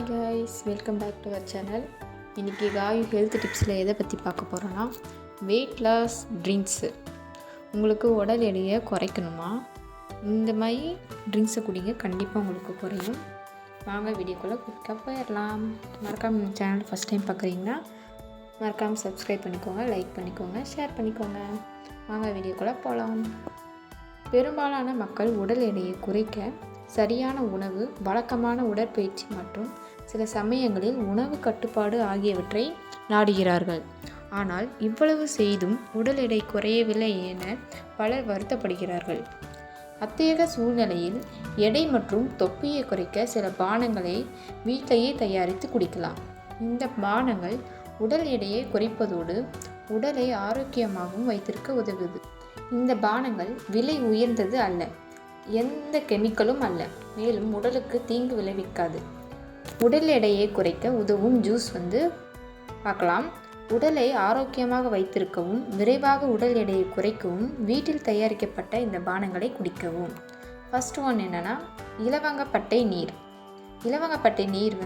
Hi guys, welcome back to our channel. இன்றைக்கி காய் health டிப்ஸில் எதை பற்றி பார்க்க போகிறோன்னா, வெயிட் லாஸ் ட்ரிங்க்ஸு. உங்களுக்கு உடல் எடையை குறைக்கணுமா, இந்த மாதிரி ட்ரிங்க்ஸை குடிங்க, கண்டிப்பாக உங்களுக்கு குறையும். வாங்க வீடியோக்குள்ளே குயிக்காக போயிடலாம். மறக்காமல் சேனல் ஃபஸ்ட் டைம் பார்க்குறீங்கன்னா மறக்காமல் சப்ஸ்கிரைப் பண்ணிக்கோங்க, லைக் பண்ணிக்கோங்க, ஷேர் பண்ணிக்கோங்க. வாங்க வீடியோக்குள்ளே போகலாம். பெரும்பாலான மக்கள் உடல் எடையை குறைக்க சரியான உணவு, வழக்கமான உடற்பயிற்சி மற்றும் சில சமயங்களில் உணவு கட்டுப்பாடு ஆகியவற்றை நாடுகிறார்கள். ஆனால் இவ்வளவு செய்தும் உடல் எடை குறையவில்லை என பலர் வருத்தப்படுகிறார்கள். அத்தகைய சூழ்நிலையில் எடை மற்றும் தொப்பியை குறைக்க சில பானங்களை வீட்டிலேயே தயாரித்து குடிக்கலாம். இந்த பானங்கள் உடல் எடையை குறைப்பதோடு உடலை ஆரோக்கியமாகவும் வைத்திருக்க உதவுது. இந்த பானங்கள் விலை உயர்ந்தது அல்ல, எந்த கெமிக்கலும் அல்ல, மேலும் உடலுக்கு தீங்கு விளைவிக்காது. உடல் எடையை குறைக்க உதவும் ஜூஸ் பார்க்கலாம். உடலை ஆரோக்கியமாக வைத்திருக்கவும் விரைவாக உடல் எடையை குறைக்கவும் வீட்டில் தயாரிக்கப்பட்ட இந்த பானங்களை குடிக்கவும். ஃபர்ஸ்ட் ஒன் என்னென்னா, இலவங்கப்பட்டை நீர். இலவங்கப்பட்டை நீர்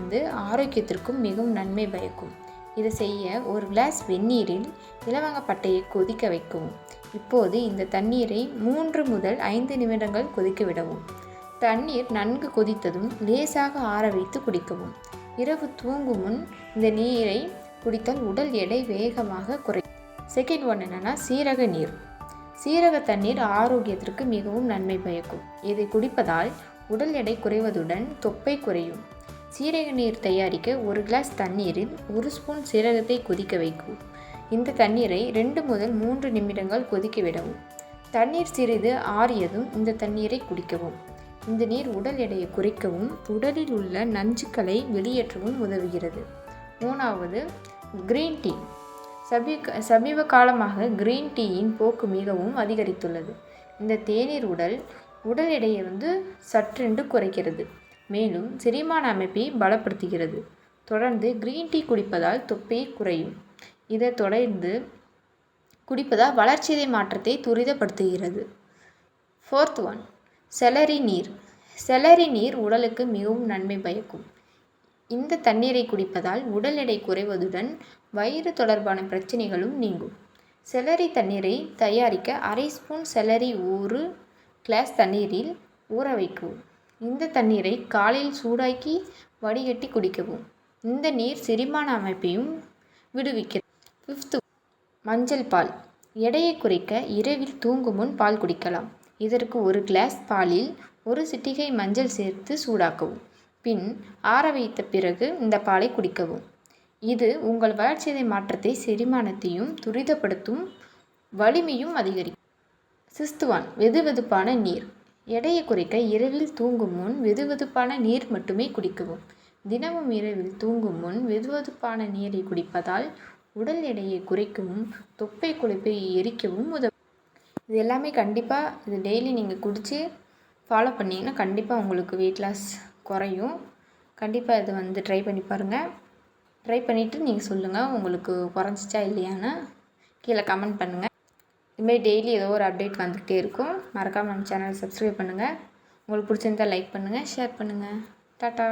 ஆரோக்கியத்திற்கும் மிகவும் நன்மை பயக்கும். இதை செய்ய ஒரு கிளாஸ் வெந்நீரில் இலவங்கப்பட்டையை கொதிக்க வைக்கவும். இப்போது இந்த தண்ணீரை 3 முதல் 5 நிமிடங்கள் கொதிக்க விடவும். தண்ணீர் நன்கு கொதித்ததும் லேசாக ஆற வைத்து குடிக்கவும். இரவு தூங்கும் முன் இந்த நீரை குடித்தால் உடல் எடை வேகமாக குறையும். செகண்ட் ஒன் என்னென்னா, சீரக நீர். சீரக தண்ணீர் ஆரோக்கியத்திற்கு மிகவும் நன்மை பயக்கும். இதை குடிப்பதால் உடல் எடை குறைவதுடன் தொப்பை குறையும். சீரக நீர் தயாரிக்க ஒரு கிளாஸ் தண்ணீரில் 1 ஸ்பூன் சீரகத்தை கொதிக்க வைக்கவும். இந்த தண்ணீரை 2 முதல் 3 நிமிடங்கள் கொதிக்க விடவும். தண்ணீர் சிறிது ஆறியதும் இந்த தண்ணீரை குடிக்கவும். இந்த நீர் உடல் எடையை குறைக்கவும் உடலில் உள்ள நஞ்சுக்களை வெளியேற்றவும் உதவுகிறது. 3வது, கிரீன் டீ. சமீப காலமாக கிரீன் டீயின் போக்கு மிகவும் அதிகரித்துள்ளது. இந்த தேநீர் உடல் எடையை சற்றென்று குறைக்கிறது, மேலும் செரிமான அமைப்பை பலப்படுத்துகிறது. தொடர்ந்து கிரீன் டீ குடிப்பதால் தொப்பை குறையும். இதை தொடர்ந்து குடிப்பதால் வளர்ச்சிதை மாற்றத்தை துரிதப்படுத்துகிறது. 4th ஒன், செலரி நீர். செலரி நீர் உடலுக்கு மிகவும் நன்மை பயக்கும். இந்த தண்ணீரை குடிப்பதால் உடல் எடை குறைவதுடன் வயிறு தொடர்பான பிரச்சனைகளும் நீங்கும். செலரி தண்ணீரை தயாரிக்க 1/2 ஸ்பூன் செலரி 1 கிளாஸ் தண்ணீரில் ஊற வைக்கவும். இந்த தண்ணீரை காலையில் சூடாக்கி வடிகட்டி குடிக்கவும். இந்த நீர் செரிமான அமைப்பையும் விடுவிக்கிறது. 5th, மஞ்சள் பால். எடையை குறைக்க இரவில் தூங்கும் முன் பால் குடிக்கலாம். இதற்கு 1 கிளாஸ் பாலில் 1 சிட்டிகை மஞ்சள் சேர்த்து சூடாக்கவும். பின் ஆற வைத்த பிறகு இந்த பாலை குடிக்கவும். இது உங்கள் வளர்ச்சிதை மாற்றத்தை, செரிமானத்தையும் துரிதப்படுத்தும், வலிமையும் அதிகரிக்கும். 6th ஒன், வெதுவெதுப்பான நீர். எடையை குறைக்க இரவில் தூங்கும் முன் வெதுவெதுப்பான நீர் மட்டுமே குடிக்கவும். தினமும் இரவில் தூங்கும் முன் வெதுவெதுப்பான நீரை குடிப்பதால் உடல் எடையை குறைக்கவும் தொப்பை கொழுப்பை எரிக்கவும் உதவும். இது எல்லாமே கண்டிப்பாக இது டெய்லி நீங்கள் குடித்து ஃபாலோ பண்ணிங்கன்னா கண்டிப்பாக உங்களுக்கு வெயிட் லாஸ் குறையும். கண்டிப்பாக இதை ட்ரை பண்ணி பாருங்கள். ட்ரை பண்ணிவிட்டு நீங்கள் சொல்லுங்கள் உங்களுக்கு குறைஞ்சிச்சா இல்லையான்னு கீழே கமெண்ட் பண்ணுங்கள். இதுமாதிரி டெய்லி ஏதோ ஒரு அப்டேட் வந்துக்கிட்டே இருக்கும். மறக்காமல் நம்ம சேனலை சப்ஸ்கிரைப் பண்ணுங்கள். உங்களுக்கு பிடிச்சிருந்தால் லைக் பண்ணுங்கள், ஷேர் பண்ணுங்கள். டாட்டா.